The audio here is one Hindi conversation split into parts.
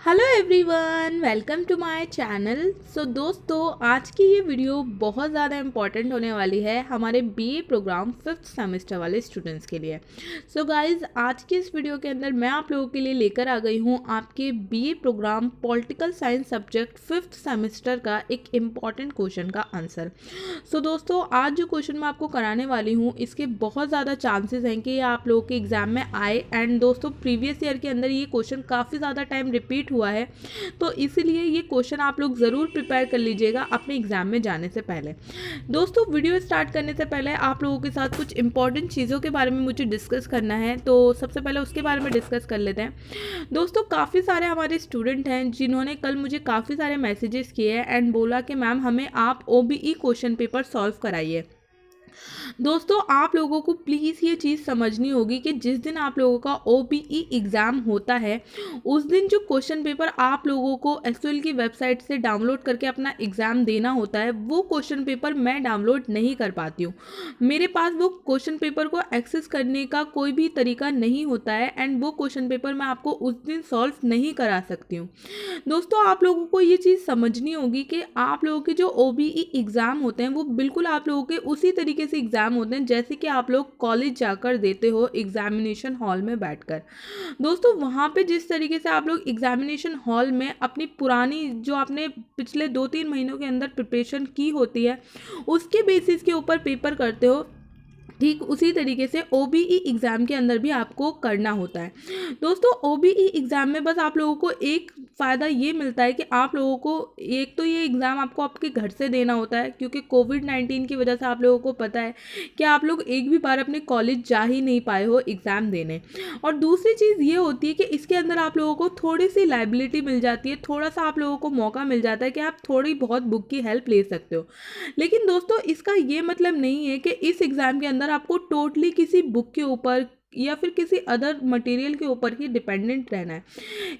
Hello everyone, welcome to my channel. दोस्तों, आज की ये वीडियो बहुत ज़्यादा इम्पॉर्टेंट होने वाली है हमारे बीए प्रोग्राम 5th सेमेस्टर वाले स्टूडेंट्स के लिए। गाइस, आज की इस वीडियो के अंदर मैं आप लोगों के लिए लेकर आ गई हूँ आपके BA programme political science subject 5th semester का एक इम्पॉर्टेंट क्वेश्चन का आंसर। दोस्तों, आज जो क्वेश्चन मैं आपको कराने वाली हूँ इसके बहुत ज़्यादा चांसेस हैं कि ये आप लोगों के एग्ज़ाम में आए। एंड दोस्तों, प्रीवियस ईयर के अंदर ये क्वेश्चन काफ़ी ज़्यादा टाइम रिपीट हुआ है, तो इसीलिए ये क्वेश्चन आप लोग ज़रूर प्रिपेयर कर लीजिएगा अपने एग्ज़ाम में जाने से पहले। दोस्तों, वीडियो स्टार्ट करने से पहले आप लोगों के साथ कुछ इंपॉर्टेंट चीज़ों के बारे में मुझे डिस्कस करना है, तो सबसे पहले उसके बारे में डिस्कस कर लेते हैं। दोस्तों, काफ़ी सारे हमारे स्टूडेंट हैं जिन्होंने कल मुझे काफ़ी सारे मैसेजेस किए हैं एंड बोला कि मैम हमें आप OBE क्वेश्चन पेपर सॉल्व कराइए। दोस्तों, आप लोगों को प्लीज़ ये चीज़ समझनी होगी कि जिस दिन आप लोगों का OBE एग्ज़ाम होता है उस दिन जो क्वेश्चन पेपर आप लोगों को SOL की वेबसाइट से डाउनलोड करके अपना एग्ज़ाम देना होता है, वो क्वेश्चन पेपर मैं डाउनलोड नहीं कर पाती हूँ। मेरे पास वो क्वेश्चन पेपर को एक्सेस करने का कोई भी तरीका नहीं होता है एंड वो क्वेश्चन पेपर मैं आपको उस दिन सॉल्व नहीं करा सकती हूँ। दोस्तों, आप लोगों को ये चीज़ समझनी होगी कि आप लोगों के जो OBE एग्ज़ाम होते हैं वो बिल्कुल आप लोगों के उसी तरीके से एग्ज़ाम होते हैं जैसे कि आप लोग कॉलेज जाकर देते हो एग्जामिनेशन हॉल में बैठकर। दोस्तों, वहाँ पे जिस तरीके से आप लोग एग्जामिनेशन हॉल में अपनी पुरानी जो आपने पिछले 2-3 महीनों के अंदर प्रिपरेशन की होती है उसके बेसिस के ऊपर पेपर करते हो, ठीक उसी तरीके से OBE एग्ज़ाम के अंदर भी आपको करना होता है। दोस्तों, OBE एग्ज़ाम में बस आप लोगों को एक फ़ायदा ये मिलता है कि आप लोगों को एक तो ये एग्ज़ाम आपको आपके घर से देना होता है, क्योंकि कोविड-19 की वजह से आप लोगों को पता है कि आप लोग एक भी बार अपने कॉलेज जा ही नहीं पाए हो एग्ज़ाम देने। और दूसरी चीज़ ये होती है कि इसके अंदर आप लोगों को थोड़ी सी लाइबिलिटी मिल जाती है, थोड़ा सा आप लोगों को मौका मिल जाता है कि आप थोड़ी बहुत बुक की हेल्प ले सकते हो। लेकिन दोस्तों, इसका ये मतलब नहीं है कि इस एग्ज़ाम के अंदर आपको टोटली किसी बुक के ऊपर या फिर किसी अदर मटेरियल के ऊपर ही डिपेंडेंट रहना है।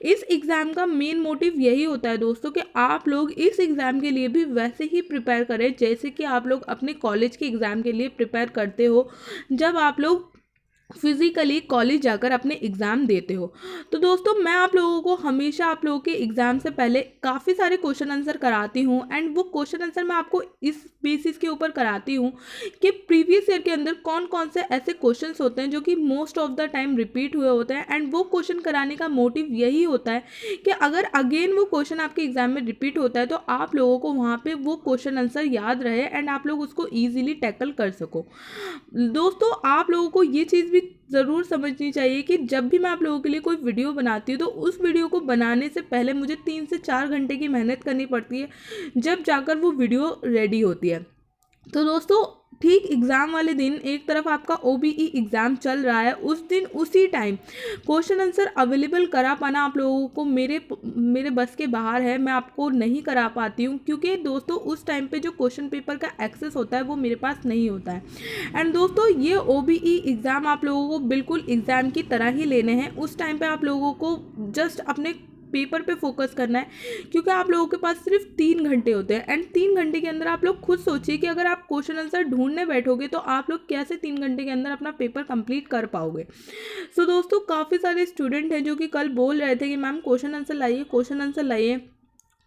इस एग्ज़ाम का मेन मोटिव यही होता है दोस्तों कि आप लोग इस एग्ज़ाम के लिए भी वैसे ही प्रिपेयर करें जैसे कि आप लोग अपने कॉलेज के एग्ज़ाम के लिए प्रिपेयर करते हो जब आप लोग फिज़िकली कॉलेज जाकर अपने एग्ज़ाम देते हो। तो दोस्तों, मैं आप लोगों को हमेशा आप लोगों के एग्ज़ाम से पहले काफ़ी सारे क्वेश्चन आंसर कराती हूँ एंड वो क्वेश्चन आंसर मैं आपको इस बेसिस के ऊपर कराती हूँ कि प्रीवियस ईयर के अंदर कौन कौन से ऐसे क्वेश्चंस होते हैं जो कि most of the time repeat हुए होते हैं। एंड वो क्वेश्चन कराने का मोटिव यही होता है कि अगर अगेन वो क्वेश्चन आपके एग्ज़ाम में रिपीट होता है तो आप लोगों को वहाँ पर वो क्वेश्चन आंसर याद रहे एंड आप लोग उसको ईजिली टैकल कर सको। दोस्तों, आप लोगों को ये चीज़ भी ज़रूर समझनी चाहिए कि जब भी मैं आप लोगों के लिए कोई वीडियो बनाती हूँ तो उस वीडियो को बनाने से पहले मुझे 3 से 4 घंटे की मेहनत करनी पड़ती है, जब जाकर वो वीडियो रेडी होती है। तो दोस्तों, ठीक एग्ज़ाम वाले दिन एक तरफ आपका OBE एग्ज़ाम चल रहा है, उस दिन उसी टाइम क्वेश्चन आंसर अवेलेबल करा पाना आप लोगों को मेरे बस के बाहर है। मैं आपको नहीं करा पाती हूँ क्योंकि दोस्तों उस टाइम पे जो क्वेश्चन पेपर का एक्सेस होता है वो मेरे पास नहीं होता है। एंड दोस्तों, ये OBE एग्ज़ाम आप लोगों को बिल्कुल एग्ज़ाम की तरह ही लेने हैं। उस टाइम पे आप लोगों को जस्ट अपने पेपर पे फोकस करना है, क्योंकि आप लोगों के पास सिर्फ 3 घंटे होते हैं एंड 3 घंटे के अंदर आप लोग खुद सोचिए कि अगर आप क्वेश्चन आंसर ढूंढने बैठोगे तो आप लोग कैसे 3 घंटे के अंदर अपना पेपर कंप्लीट कर पाओगे। दोस्तों, काफ़ी सारे स्टूडेंट हैं जो कि कल बोल रहे थे कि मैम क्वेश्चन आंसर लाइए, क्वेश्चन आंसर लाइए।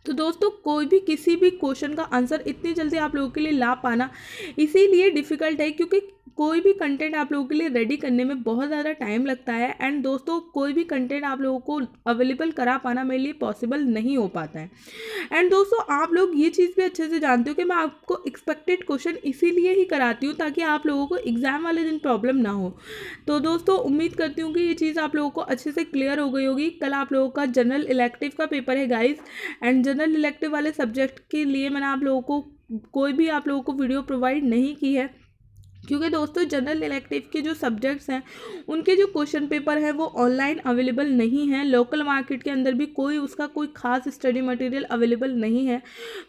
तो दोस्तों, कोई भी किसी भी क्वेश्चन का आंसर इतनी जल्दी आप लोगों के लिए ला पाना इसीलिए डिफ़िकल्ट है क्योंकि कोई भी कंटेंट आप लोगों के लिए रेडी करने में बहुत ज़्यादा टाइम लगता है। एंड दोस्तों, कोई भी कंटेंट आप लोगों को अवेलेबल करा पाना मेरे लिए पॉसिबल नहीं हो पाता है। एंड दोस्तों, आप लोग ये चीज़ भी अच्छे से जानते हो कि मैं आपको एक्सपेक्टेड क्वेश्चन इसीलिए ही कराती हूँ ताकि आप लोगों को एग्ज़ाम वाले दिन प्रॉब्लम ना हो। तो दोस्तों, उम्मीद करती हूँ कि ये चीज़ आप लोगों को अच्छे से क्लियर हो गई होगी। कल आप लोगों का जनरल इलेक्टिव का पेपर है गाइस, एंड जनरल इलेक्टिव वाले सब्जेक्ट के लिए मैंने आप लोगों को कोई भी आप लोगों को वीडियो प्रोवाइड नहीं की है, क्योंकि दोस्तों जनरल इलेक्टिव के जो सब्जेक्ट्स हैं उनके जो क्वेश्चन पेपर हैं वो ऑनलाइन अवेलेबल नहीं हैं। लोकल मार्केट के अंदर भी उसका कोई खास स्टडी मटेरियल अवेलेबल नहीं है।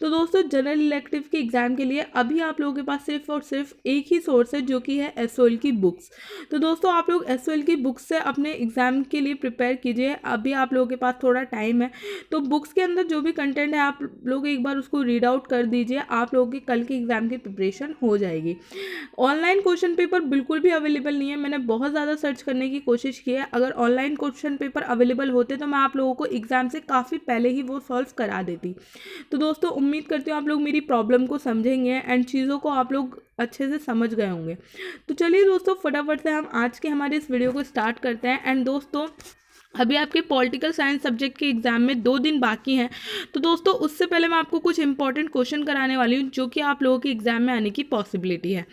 तो दोस्तों, जनरल इलेक्टिव के एग्ज़ाम के लिए अभी आप लोगों के पास सिर्फ और सिर्फ एक ही सोर्स है जो कि है SOL की बुक्स। तो दोस्तों, आप लोग SOL की बुक्स से अपने एग्ज़ाम के लिए प्रिपेयर कीजिए। अभी आप लोगों के पास थोड़ा टाइम है, तो बुक्स के अंदर जो भी कंटेंट है आप लोग एक बार उसको रीड आउट कर दीजिए। आप लोगों की कल के एग्ज़ाम की प्रिपरेशन हो जाएगी। ऑनलाइन क्वेश्चन पेपर बिल्कुल भी अवेलेबल नहीं है। मैंने बहुत ज़्यादा सर्च करने की कोशिश की है। अगर ऑनलाइन क्वेश्चन पेपर अवेलेबल होते तो मैं आप लोगों को एग्ज़ाम से काफ़ी पहले ही वो सॉल्व करा देती। तो दोस्तों उम्मीद करती हूँ आप लोग मेरी प्रॉब्लम को समझेंगे एंड चीज़ों को आप लोग अच्छे से समझ गए होंगे। तो चलिए दोस्तों फटाफट से हम आज के हमारे इस वीडियो को स्टार्ट करते हैं। एंड दोस्तों अभी आपके पॉलिटिकल साइंस सब्जेक्ट के एग्ज़ाम में 2 दिन बाकी हैं। तो दोस्तों उससे पहले मैं आपको कुछ इंपॉर्टेंट क्वेश्चन कराने वाली हूँ जो कि आप लोगों के एग्ज़ाम में आने की पॉसिबिलिटी है।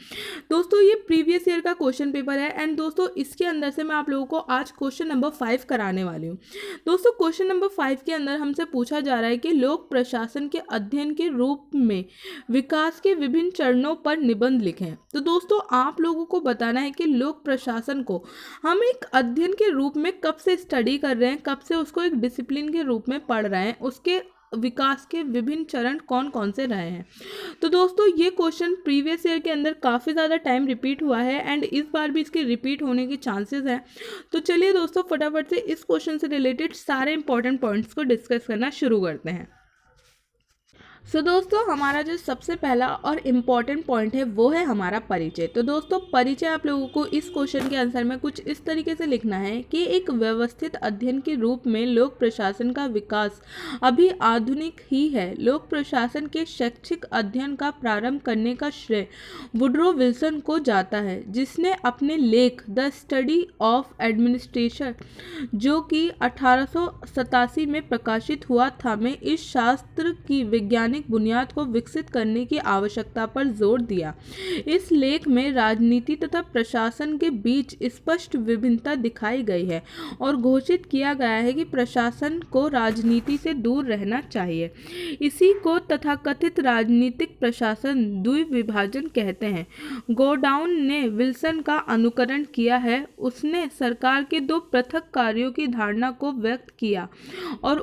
दोस्तों ये प्रीवियस ईयर का क्वेश्चन पेपर है एंड दोस्तों इसके अंदर से मैं आप लोगों को आज क्वेश्चन नंबर 5 कराने वाली हूँ। दोस्तों क्वेश्चन नंबर 5 के अंदर हमसे पूछा जा रहा है कि लोक प्रशासन के अध्ययन के रूप में विकास के विभिन्न चरणों पर निबंध लिखें। तो दोस्तों आप लोगों को बताना है कि लोक प्रशासन को हम एक अध्ययन के रूप में कब से स्टडी कर रहे हैं, कब से उसको एक डिसिप्लिन के रूप में पढ़ रहे हैं, उसके विकास के विभिन्न चरण कौन कौन से रहे हैं। तो दोस्तों ये क्वेश्चन प्रीवियस ईयर के अंदर काफ़ी ज़्यादा टाइम रिपीट हुआ है एंड इस बार भी इसके रिपीट होने के चांसेस हैं। तो चलिए दोस्तों फटाफट से इस क्वेश्चन से रिलेटेड सारे इंपॉर्टेंट पॉइंट्स को डिस्कस करना शुरू करते हैं। सो दोस्तों हमारा जो सबसे पहला और इम्पॉर्टेंट पॉइंट है वो है हमारा परिचय। तो दोस्तों परिचय आप लोगों को इस क्वेश्चन के आंसर में कुछ इस तरीके से लिखना है कि एक व्यवस्थित अध्ययन के रूप में लोक प्रशासन का विकास अभी आधुनिक ही है। लोक प्रशासन के शैक्षिक अध्ययन का प्रारंभ करने का श्रेय वुड्रो विल्सन को जाता है, जिसने अपने लेख द स्टडी ऑफ एडमिनिस्ट्रेशन जो कि 1887 में प्रकाशित हुआ था में इस शास्त्र की वैज्ञानिक बुनियाद को विकसित करने की आवश्यकता पर जोर दिया। इस लेख में राजनीति तथा प्रशासन के बीच स्पष्ट विभिन्नता दिखाई गई है और घोषित किया गया है कि प्रशासन को राजनीति से दूर रहना चाहिए। इसी को तथाकथित राजनीतिक प्रशासन द्विविभाजन कहते हैं। गोडाउन ने विल्सन का अनुकरण किया है। उसने सरकार के 2 पृथक कार्यों की धारणा को व्यक्त किया और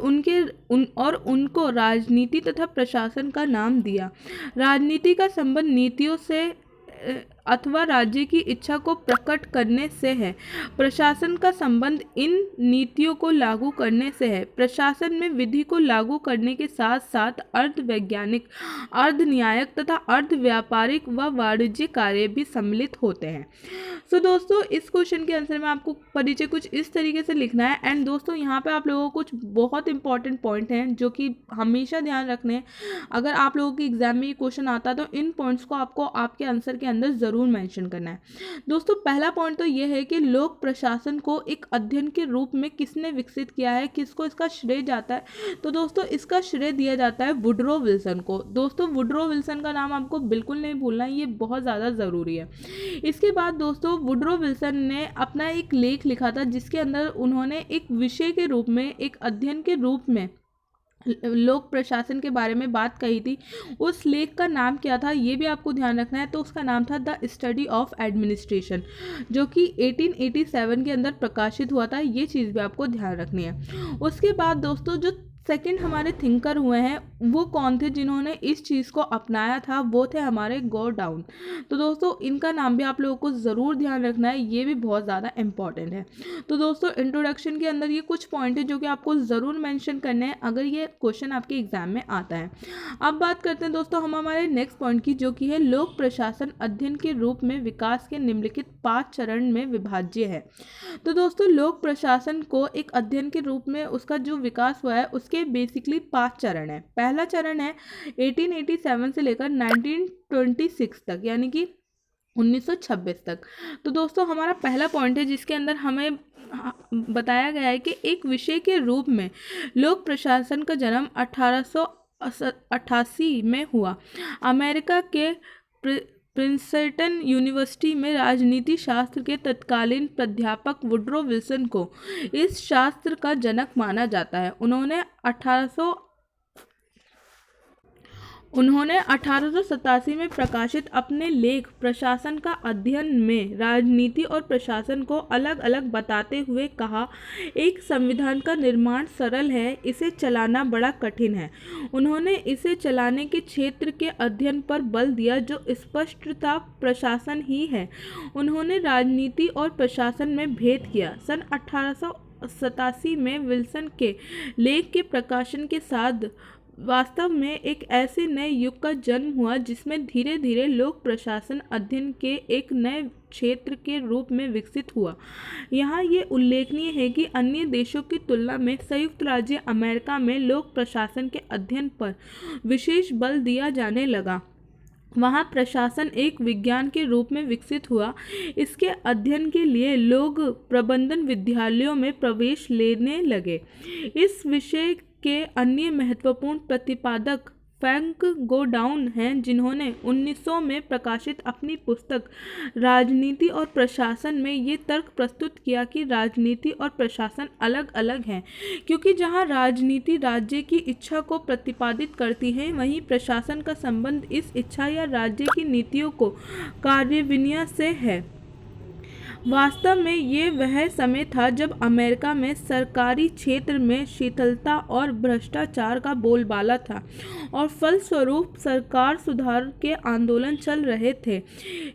उनको राजनीति तथा प्रशासन का नाम दिया। राजनीति का संबंध नीतियों से अथवा राज्य की इच्छा को प्रकट करने से है। प्रशासन का संबंध इन नीतियों को लागू करने से है। प्रशासन में विधि को लागू करने के साथ साथ अर्ध वैज्ञानिक, अर्ध न्यायिक तथा अर्ध व्यापारिक व वाणिज्यिक कार्य भी सम्मिलित होते हैं। सो दोस्तों इस क्वेश्चन के आंसर में आपको परिचय कुछ इस तरीके से लिखना है। एंड दोस्तों यहाँ पे आप लोगों को कुछ बहुत इंपॉर्टेंट पॉइंट हैं जो कि हमेशा ध्यान रखने हैं। अगर आप लोगों के एग्जाम में ये क्वेश्चन आता है तो इन पॉइंट्स को आपको आपके आंसर के अंदर ज़रूर मेंशन करना है। दोस्तों पहला पॉइंट तो ये है कि लोक प्रशासन को एक अध्ययन के रूप में किसने विकसित किया है, किसको इसका श्रेय जाता है। तो दोस्तों इसका श्रेय दिया जाता है वुड्रो विल्सन को। दोस्तों वुड्रो विल्सन का नाम आपको बिल्कुल नहीं भूलना है, ये बहुत ज़्यादा ज़रूरी है। इसके बाद दोस्तों वुड्रो विल्सन ने अपना एक लेख लिखा था जिसके अंदर उन्होंने एक विषय के रूप में, एक अध्ययन के रूप में लोक प्रशासन के बारे में बात कही थी। उस लेख का नाम क्या था ये भी आपको ध्यान रखना है। तो उसका नाम था द स्टडी ऑफ एडमिनिस्ट्रेशन जो कि 1887 के अंदर प्रकाशित हुआ था। ये चीज़ भी आपको ध्यान रखनी है। उसके बाद दोस्तों जो सेकंड हमारे थिंकर हुए हैं वो कौन थे जिन्होंने इस चीज़ को अपनाया था, वो थे हमारे गोडाउन। तो दोस्तों इनका नाम भी आप लोगों को ज़रूर ध्यान रखना है, ये भी बहुत ज़्यादा इंपॉर्टेंट है। तो दोस्तों इंट्रोडक्शन के अंदर ये कुछ पॉइंट है जो कि आपको ज़रूर मेंशन करने हैं अगर ये क्वेश्चन आपके एग्जाम में आता है। अब बात करते हैं दोस्तों हम हमारे नेक्स्ट पॉइंट की, जो कि है लोक प्रशासन अध्ययन के रूप में विकास के निम्नलिखित 5 चरण में विभाज्य है। तो दोस्तों लोक प्रशासन को एक अध्ययन के रूप में उसका जो विकास हुआ है उसके बेसिकली 5 चरण है। पहला चरण है 1887 से लेकर 1926 तक, यानी कि 1926 तक। तो दोस्तों हमारा पहला पॉइंट है जिसके अंदर हमें बताया गया है कि एक विषय के रूप में लोक प्रशासन का जन्म 1888 में हुआ। अमेरिका के प्रिंसटन यूनिवर्सिटी में राजनीति शास्त्र के तत्कालीन प्राध्यापक वुड्रो विल्सन को इस शास्त्र का जनक माना जाता है। उन्होंने 1887 में प्रकाशित अपने लेख प्रशासन का अध्ययन में राजनीति और प्रशासन को अलग अलग बताते हुए कहा, एक संविधान का निर्माण सरल है, इसे चलाना बड़ा कठिन है। उन्होंने इसे चलाने के क्षेत्र के अध्ययन पर बल दिया जो स्पष्टता प्रशासन ही है। उन्होंने राजनीति और प्रशासन में भेद किया। सन 1887 में विल्सन के लेख के प्रकाशन के साथ वास्तव में एक ऐसे नए युग का जन्म हुआ जिसमें धीरे धीरे लोक प्रशासन अध्ययन के एक नए क्षेत्र के रूप में विकसित हुआ। यहाँ ये उल्लेखनीय है कि अन्य देशों की तुलना में संयुक्त राज्य अमेरिका में लोक प्रशासन के अध्ययन पर विशेष बल दिया जाने लगा। वहाँ प्रशासन एक विज्ञान के रूप में विकसित हुआ। इसके अध्ययन के लिए लोग प्रबंधन विद्यालयों में प्रवेश लेने लगे। इस विषय के अन्य महत्वपूर्ण प्रतिपादक फ्रैंक गोडाउन हैं, जिन्होंने 1900 में प्रकाशित अपनी पुस्तक राजनीति और प्रशासन में ये तर्क प्रस्तुत किया कि राजनीति और प्रशासन अलग अलग हैं, क्योंकि जहाँ राजनीति राज्य की इच्छा को प्रतिपादित करती है, वहीं प्रशासन का संबंध इस इच्छा या राज्य की नीतियों को कार्यान्वयन से है। वास्तव में ये वह समय था जब अमेरिका में सरकारी क्षेत्र में शिथिलता और भ्रष्टाचार का बोलबाला था और फलस्वरूप सरकार सुधार के आंदोलन चल रहे थे।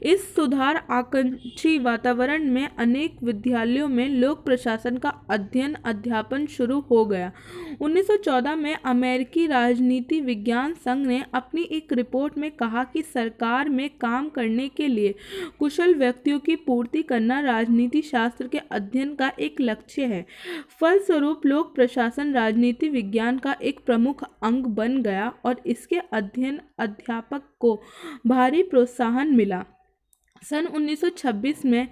इस सुधार आकांक्षी वातावरण में अनेक विद्यालयों में लोक प्रशासन का अध्ययन अध्यापन शुरू हो गया। 1914 में अमेरिकी राजनीति विज्ञान संघ ने अपनी एक रिपोर्ट में कहा कि सरकार में काम करने के लिए कुशल व्यक्तियों की पूर्ति करना राजनीति शास्त्र के अध्ययन का एक लक्ष्य है। फलस्वरूप लोक प्रशासन राजनीति विज्ञान का एक प्रमुख अंग बन गया और इसके अध्ययन अध्यापक को भारी प्रोत्साहन मिला। सन 1926 में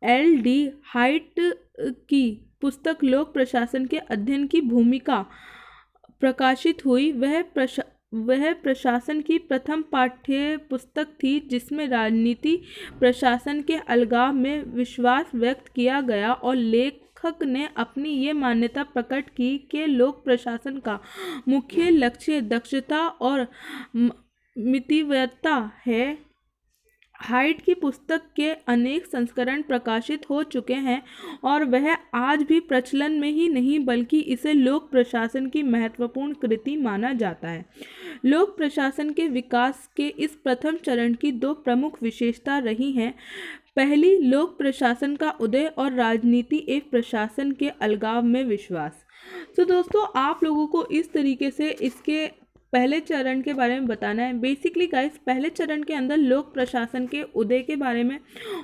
एल.डी. हाइट की पुस्तक लोक प्रशासन के अध्ययन की भूमिका प्रकाशित हुई। वह प्रशासन की प्रथम पाठ्य पुस्तक थी जिसमें राजनीति प्रशासन के अलगाव में विश्वास व्यक्त किया गया और लेखक ने अपनी ये मान्यता प्रकट की कि लोक प्रशासन का मुख्य लक्ष्य दक्षता और मितव्ययिता है। हाइट की पुस्तक के अनेक संस्करण प्रकाशित हो चुके हैं और वह आज भी प्रचलन में ही नहीं बल्कि इसे लोक प्रशासन की महत्वपूर्ण कृति माना जाता है। लोक प्रशासन के विकास के इस प्रथम चरण की दो प्रमुख विशेषता रही हैं। पहली, लोक प्रशासन का उदय और राजनीति एवं प्रशासन के अलगाव में विश्वास। तो दोस्तों, आप लोगों को इस तरीके से इसके पहले चरण के बारे में बताना है। बेसिकली गाइस, पहले चरण के अंदर लोक प्रशासन के उदय के बारे में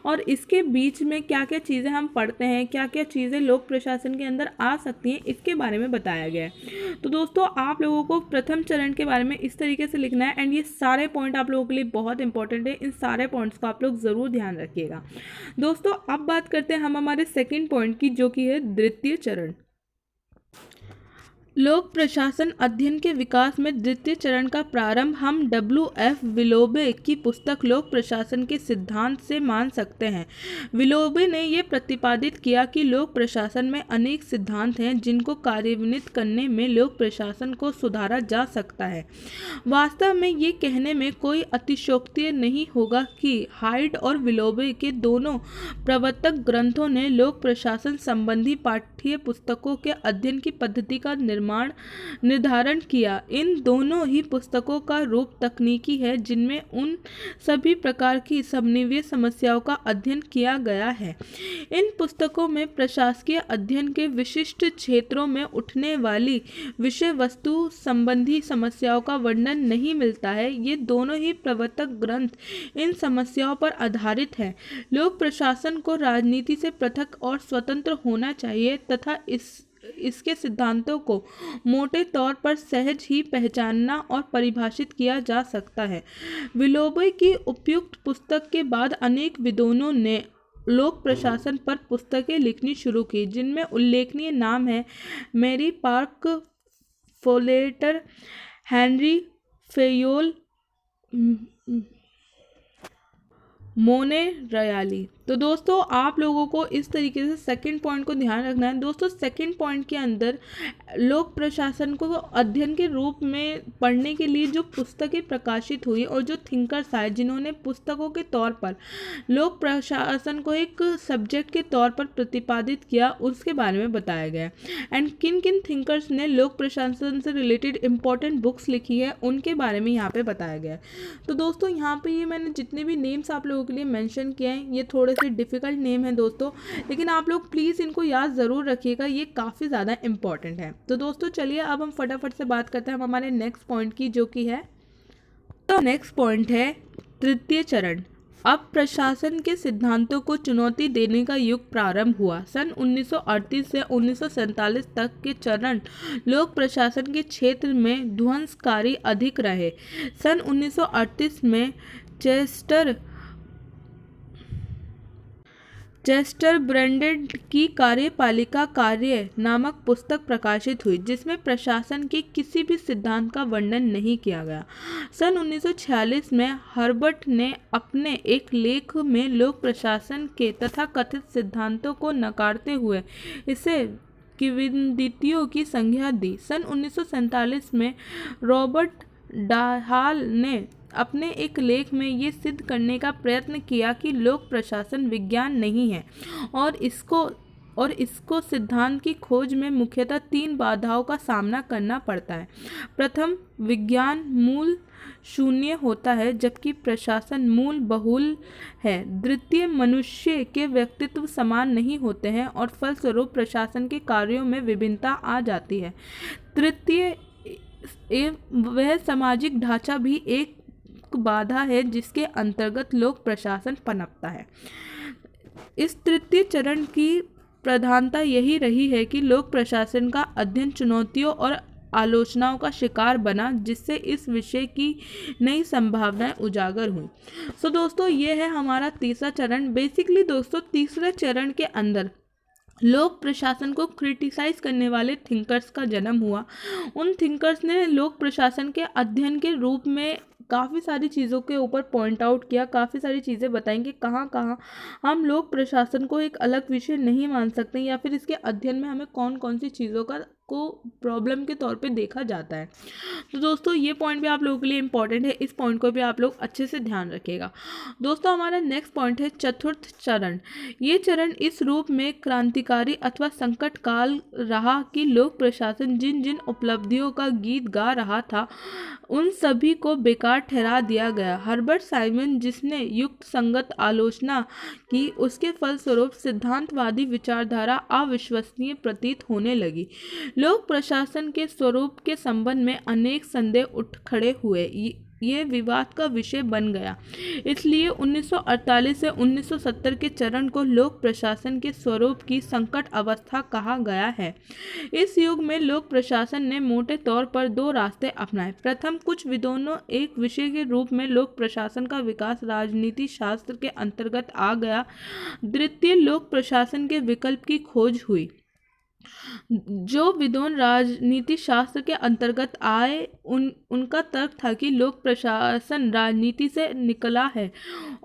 और इसके बीच में क्या क्या चीज़ें हम पढ़ते हैं, क्या क्या चीज़ें लोक प्रशासन के अंदर आ सकती हैं, इसके बारे में बताया गया है। तो दोस्तों, आप लोगों को प्रथम चरण के बारे में इस तरीके से लिखना है एंड ये सारे पॉइंट आप लोगों के लिए बहुत इंपॉर्टेंट है। इन सारे पॉइंट्स को आप लोग ज़रूर ध्यान रखिएगा। दोस्तों, अब बात करते हैं हम हमारे सेकेंड पॉइंट की, जो कि है द्वितीय चरण। लोक प्रशासन अध्ययन के विकास में द्वितीय चरण का प्रारंभ हम W.F. विलोबे की पुस्तक लोक प्रशासन के सिद्धांत से मान सकते हैं। विलोबे ने यह प्रतिपादित किया कि लोक प्रशासन में अनेक सिद्धांत हैं जिनको कार्यान्वित करने में लोक प्रशासन को सुधारा जा सकता है। वास्तव में ये कहने में कोई अतिशयोक्ति नहीं होगा कि हाइट और विलोबे के दोनों प्रवर्तक ग्रंथों ने लोक प्रशासन संबंधी पाठ्य पुस्तकों के अध्ययन की पद्धति का निर्धारण किया। इन दोनों ही पुस्तकों का रूप तकनीकी है जिनमें उन सभी प्रकार की समन्वय समस्याओं का अध्ययन किया गया है। इन पुस्तकों में प्रशासकीय अध्ययन के विशिष्ट क्षेत्रों में उठने वाली विषय वस्तु संबंधी समस्याओं का वर्णन नहीं मिलता है। ये दोनों ही प्रवर्तक ग्रंथ इन समस्याओं पर आधारित हैं। लोक प्रशासन को राजनीति से पृथक और स्वतंत्र होना चाहिए तथा इसके सिद्धांतों को मोटे तौर पर सहज ही पहचानना और परिभाषित किया जा सकता है। विलोबे की उपयुक्त पुस्तक के बाद अनेक विद्वानों ने लोक प्रशासन पर पुस्तकें लिखनी शुरू की, जिनमें उल्लेखनीय नाम है मैरी पार्क फोलेटर, हेनरी फेयोल, मोने रयाली। तो दोस्तों, आप लोगों को इस तरीके से सेकंड पॉइंट को ध्यान रखना है। दोस्तों, सेकंड पॉइंट के अंदर लोक प्रशासन को अध्ययन के रूप में पढ़ने के लिए जो पुस्तकें प्रकाशित हुई और जो थिंकर्स आए जिन्होंने पुस्तकों के तौर पर लोक प्रशासन को एक सब्जेक्ट के तौर पर प्रतिपादित किया, उसके बारे में बताया गया एंड किन किन थिंकर्स ने लोक प्रशासन से रिलेटेड इंपॉर्टेंट बुक्स लिखी है उनके बारे में यहाँ पे बताया गया। तो दोस्तों, यहाँ पे ये मैंने जितने भी नेम्स आप लोगों के लिए मेंशन किए हैं, ये थोड़े से डिफ़िकल्ट नेम है दोस्तों, लेकिन आप लोग प्लीज़ इनको याद ज़रूर रखिएगा, ये काफ़ी ज़्यादा इम्पॉर्टेंट है। तो दोस्तों चलिए अब हम फटाफट से बात करते हैं हमारे नेक्स्ट पॉइंट की, जो कि है, तो नेक्स्ट पॉइंट है तृतीय चरण। अब प्रशासन के सिद्धांतों को चुनौती देने का युग प्रारंभ हुआ। सन 1938 से 1947 तक के चरण लोक प्रशासन के क्षेत्र में ध्वंसकारी अधिक रहे। सन 1938 में चेस्टर ब्रैंडेड की कार्यपालिका कार्य नामक पुस्तक प्रकाशित हुई, जिसमें प्रशासन के किसी भी सिद्धांत का वर्णन नहीं किया गया। सन 1946 में हर्बर्ट ने अपने एक लेख में लोक प्रशासन के तथाकथित सिद्धांतों को नकारते हुए इसे किंवदंतियों की संज्ञा दी। सन 1947 में रॉबर्ट डाहाल ने अपने एक लेख में ये सिद्ध करने का प्रयत्न किया कि लोक प्रशासन विज्ञान नहीं है और इसको सिद्धांत की खोज में मुख्यतः 3 बाधाओं का सामना करना पड़ता है। प्रथम, विज्ञान मूल शून्य होता है जबकि प्रशासन मूल बहुल है। द्वितीय, मनुष्य के व्यक्तित्व समान नहीं होते हैं और फलस्वरूप प्रशासन के कार्यों में विभिन्नता आ जाती है। तृतीय, वह सामाजिक ढांचा भी एक बाधा है जिसके अंतर्गत लोक प्रशासन पनपता है। इस तृतीय चरण की प्रधानता यही रही है कि लोक प्रशासन का अध्ययन चुनौतियों और आलोचनाओं का शिकार बना, जिससे इस विषय की नई संभावनाएं उजागर हुई। सो दोस्तों ये है हमारा तीसरा चरण। बेसिकली दोस्तों तीसरे चरण के अंदर लोक प्रशासन को क्रिटिसाइज करने वाले थिंकर्स का जन्म हुआ। उन थिंकर्स ने लोक प्रशासन के अध्ययन के रूप में काफ़ी सारी चीज़ों के ऊपर पॉइंट आउट किया, काफ़ी सारी चीज़ें बताएं कि कहाँ कहाँ हम लोक प्रशासन को एक अलग विषय नहीं मान सकते, या फिर इसके अध्ययन में हमें कौन कौन सी चीज़ों को प्रॉब्लम के तौर पे देखा जाता है। तो दोस्तों ये पॉइंट भी आप लोगों के लिए इम्पॉर्टेंट है, इस पॉइंट को भी आप लोग अच्छे से ध्यान रखिएगा। दोस्तों हमारा नेक्स्ट पॉइंट है चतुर्थ चरण। ये चरण इस रूप में क्रांतिकारी अथवा संकट काल रहा कि लोक प्रशासन जिन जिन उपलब्धियों का गीत गा रहा था उन सभी को बेकार ठहरा दिया गया। हर्बर्ट साइमन जिसने युक्त संगत आलोचना की, उसके फलस्वरूप सिद्धांतवादी विचारधारा अविश्वसनीय प्रतीत होने लगी। लोक प्रशासन के स्वरूप के संबंध में अनेक संदेह उठ खड़े हुए। ये विवाद का विषय बन गया। इसलिए 1948 से 1970 के चरण को लोक प्रशासन के स्वरूप की संकट अवस्था कहा गया है। इस युग में लोक प्रशासन ने मोटे तौर पर 2 रास्ते अपनाए। प्रथम, कुछ विद्वानों एक विषय के रूप में लोक प्रशासन का विकास राजनीति शास्त्र के अंतर्गत आ गया। द्वितीय, लोक प्रशासन के विकल्प की खोज हुई। जो विद्वान राजनीति शास्त्र के अंतर्गत आए उनका तर्क था कि लोक प्रशासन राजनीति से निकला है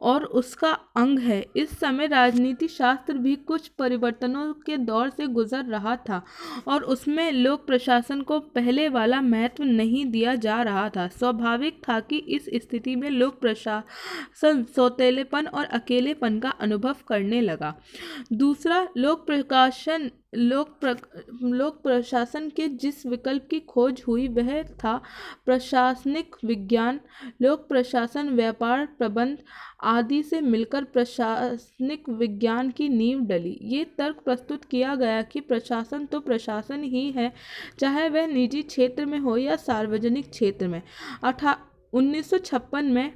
और उसका अंग है। इस समय राजनीति शास्त्र भी कुछ परिवर्तनों के दौर से गुजर रहा था और उसमें लोक प्रशासन को पहले वाला महत्व नहीं दिया जा रहा था। स्वाभाविक था कि इस स्थिति में लोक प्रशासन सौतेलेपन और अकेलेपन का अनुभव करने लगा। दूसरा, लोक प्रशासन के जिस विकल्प की खोज हुई वह था प्रशासनिक विज्ञान। लोक प्रशासन व्यापार प्रबंध आदि से मिलकर प्रशासनिक विज्ञान की नींव डली। ये तर्क प्रस्तुत किया गया कि प्रशासन तो प्रशासन ही है, चाहे वह निजी क्षेत्र में हो या सार्वजनिक क्षेत्र में। 1956 में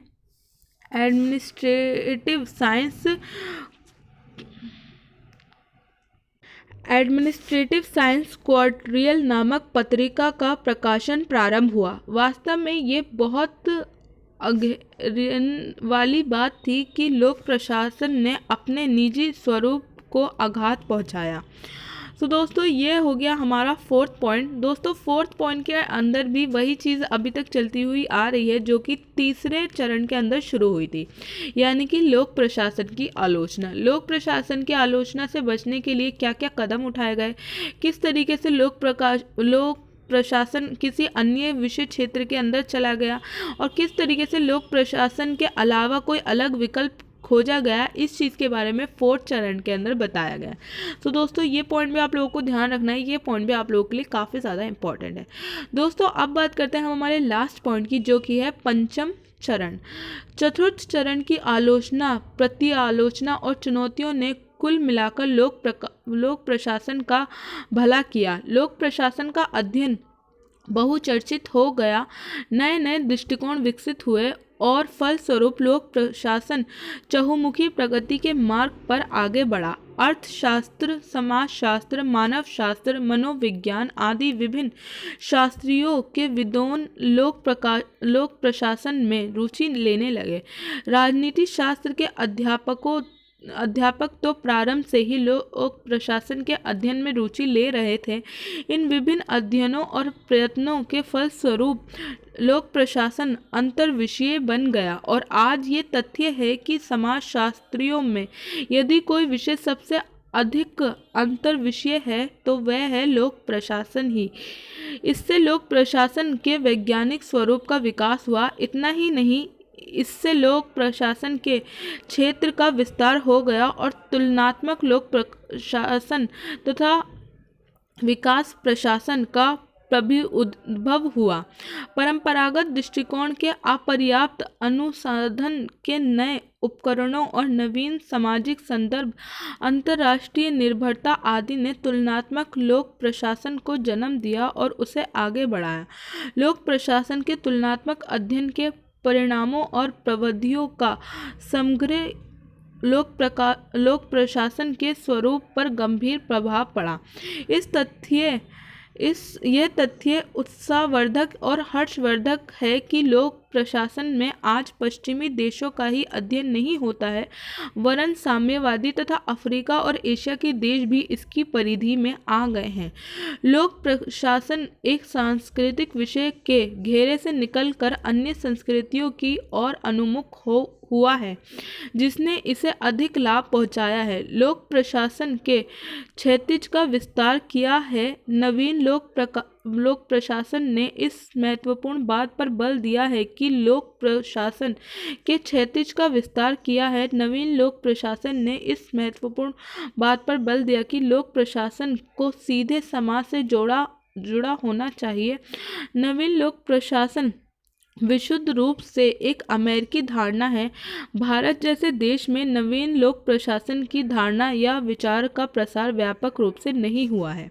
एडमिनिस्ट्रेटिव साइंस क्वार्टरियल नामक पत्रिका का प्रकाशन प्रारंभ हुआ। वास्तव में ये बहुत अघिरन वाली बात थी कि लोक प्रशासन ने अपने निजी स्वरूप को आघात पहुंचाया। तो दोस्तों ये हो गया हमारा 4th पॉइंट। दोस्तों 4th पॉइंट के अंदर भी वही चीज़ अभी तक चलती हुई आ रही है जो कि तीसरे चरण के अंदर शुरू हुई थी, यानी कि लोक प्रशासन की आलोचना। लोक प्रशासन की आलोचना से बचने के लिए क्या क्या कदम उठाए गए, किस तरीके से लोक प्रशासन किसी अन्य विषय क्षेत्र के अंदर चला गया और किस तरीके से लोक प्रशासन के अलावा कोई अलग विकल्प खोजा गया, इस चीज़ के बारे में 4th चरण के अंदर बताया गया। तो दोस्तों ये पॉइंट भी आप लोगों को ध्यान रखना है, ये पॉइंट भी आप लोगों के लिए काफ़ी ज़्यादा इंपॉर्टेंट है। दोस्तों अब बात करते हैं हम हमारे लास्ट पॉइंट की, जो कि है पंचम चरण। चतुर्थ चरण की आलोचना, प्रति आलोचना और चुनौतियों ने कुल मिलाकर लोक प्रशासन का भला किया। लोक प्रशासन का अध्ययन बहुचर्चित हो गया, नए नए दृष्टिकोण विकसित हुए और फलस्वरूप लोक प्रशासन चहुमुखी प्रगति के मार्ग पर आगे बढ़ा। अर्थशास्त्र, समाजशास्त्र, मानव शास्त्र, मनोविज्ञान आदि विभिन्न शास्त्रियों के विद्वान लोक प्रशासन में रुचि लेने लगे। राजनीति शास्त्र के अध्यापक तो प्रारंभ से ही लोक प्रशासन के अध्ययन में रुचि ले रहे थे। इन विभिन्न अध्ययनों और प्रयत्नों के फलस्वरूप लोक प्रशासन अंतर्विषय बन गया और आज ये तथ्य है कि समाजशास्त्रियों में यदि कोई विषय सबसे अधिक अंतर्विषय है तो वह है लोक प्रशासन ही। इससे लोक प्रशासन के वैज्ञानिक स्वरूप का विकास हुआ। इतना ही नहीं, इससे लोक प्रशासन के क्षेत्र का विस्तार हो गया और तुलनात्मक लोक प्रशासन तथा विकास प्रशासन का प्रभुत्व हुआ। परंपरागत दृष्टिकोण के अपर्याप्त अनुसंधान के नए उपकरणों और नवीन सामाजिक संदर्भ, अंतर्राष्ट्रीय निर्भरता आदि ने तुलनात्मक लोक प्रशासन को जन्म दिया और उसे आगे बढ़ाया। लोक प्रशासन के तुलनात्मक अध्ययन के परिणामों और प्रविधियों का समग्र लोक प्रशासन के स्वरूप पर गंभीर प्रभाव पड़ा। यह तथ्य उत्साहवर्धक और हर्षवर्धक है कि लोक प्रशासन में आज पश्चिमी देशों का ही अध्ययन नहीं होता है, वरन साम्यवादी तथा अफ्रीका और एशिया के देश भी इसकी परिधि में आ गए हैं। लोक प्रशासन एक सांस्कृतिक विषय के घेरे से निकलकर अन्य संस्कृतियों की ओर उन्मुख हुआ है, जिसने इसे अधिक लाभ पहुंचाया है। लोक प्रशासन के क्षैतिज का विस्तार किया है। नवीन लोक प्रशासन ने इस महत्वपूर्ण बात पर बल दिया है कि लोक प्रशासन के क्षैतिज का विस्तार किया है। नवीन लोक प्रशासन ने इस महत्वपूर्ण बात पर बल दिया कि लोक प्रशासन को सीधे समाज से जुड़ा होना चाहिए। नवीन लोक प्रशासन विशुद्ध रूप से एक अमेरिकी धारणा है। भारत जैसे देश में नवीन लोक प्रशासन की धारणा या विचार का प्रसार व्यापक रूप से नहीं हुआ है।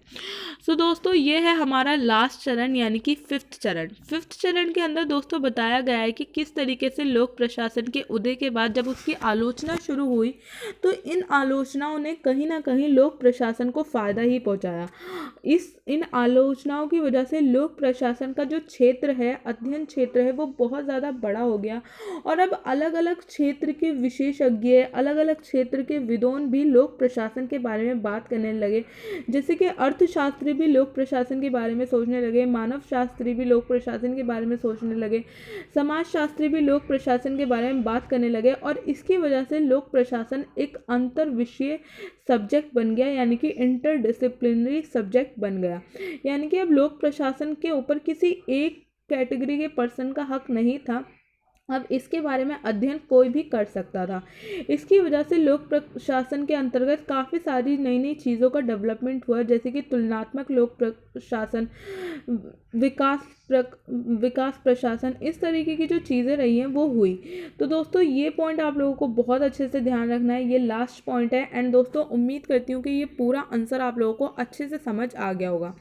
सो दोस्तों ये है हमारा लास्ट चरण यानी कि 5th चरण। 5th चरण के अंदर दोस्तों बताया गया है कि किस तरीके से लोक प्रशासन के उदय के बाद जब उसकी आलोचना शुरू हुई तो इन आलोचनाओं ने कहीं ना कहीं लोक प्रशासन को फ़ायदा ही पहुंचाया। इन आलोचनाओं की वजह से लोक प्रशासन का जो क्षेत्र है, अध्ययन क्षेत्र है, वो बहुत ज़्यादा बड़ा हो गया और अब अलग अलग क्षेत्र के विशेषज्ञ, अलग अलग क्षेत्र के विद्वान भी लोक प्रशासन के बारे में बात करने लगे। जैसे कि अर्थशास्त्री भी लोक प्रशासन के बारे में सोचने लगे, मानव शास्त्री भी लोक प्रशासन के बारे में सोचने लगे, समाजशास्त्री भी लोक प्रशासन के बारे में बात करने लगे और इसकी वजह से लोक प्रशासन एक अंतर विषय सब्जेक्ट बन गया, यानी कि इंटरडिसिप्लिनरी सब्जेक्ट बन गया। यानी कि अब लोक प्रशासन के ऊपर किसी एक कैटेगरी के पर्सन का हक नहीं था, अब इसके बारे में अध्ययन कोई भी कर सकता था। इसकी वजह से लोक प्रशासन के अंतर्गत काफ़ी सारी नई नई चीज़ों का डेवलपमेंट हुआ, जैसे कि तुलनात्मक लोक प्रशासन, विकास प्रशासन, इस तरीके की जो चीज़ें रही हैं वो हुई। तो दोस्तों ये पॉइंट आप लोगों को बहुत अच्छे से ध्यान रखना है, ये लास्ट पॉइंट है। एंड दोस्तों उम्मीद करती हूँ कि ये पूरा आंसर आप लोगों को अच्छे से समझ आ गया होगा।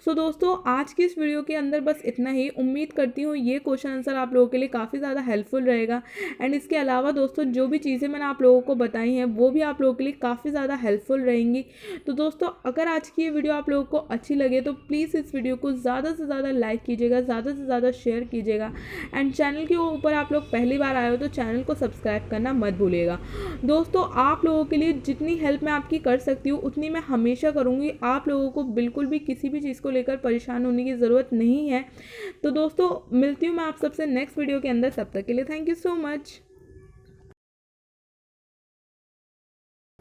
सो दोस्तों आज की इस वीडियो के अंदर बस इतना ही। उम्मीद करती हूँ ये क्वेश्चन आंसर आप लोगों के लिए काफ़ी ज़्यादा हेल्पफुल रहेगा। एंड इसके अलावा दोस्तों जो भी चीज़ें मैंने आप लोगों को बताई हैं वो भी आप लोगों के लिए काफ़ी ज़्यादा हेल्पफुल रहेंगी। तो दोस्तों अगर आज की ये वीडियो आप लोगों को अच्छी लगे तो प्लीज़ इस वीडियो को ज़्यादा से ज़्यादा लाइक कीजिएगा, ज़्यादा से ज़्यादा शेयर कीजिएगा। एंड चैनल के ऊपर आप लोग पहली बार आए हो तो चैनल को सब्सक्राइब करना मत भूलिएगा। दोस्तों आप लोगों के लिए जितनी हेल्प मैं आपकी कर सकती हूँ उतनी मैं हमेशा करूँगी। आप लोगों को बिल्कुल भी किसी भी चीज़ को लेकर परेशान होने की ज़रूरत नहीं है। तो दोस्तों मिलती हूँ मैं आप सबसे नेक्स्ट वीडियो के अंदर, तब तक के लिए थैंक यू सो मच।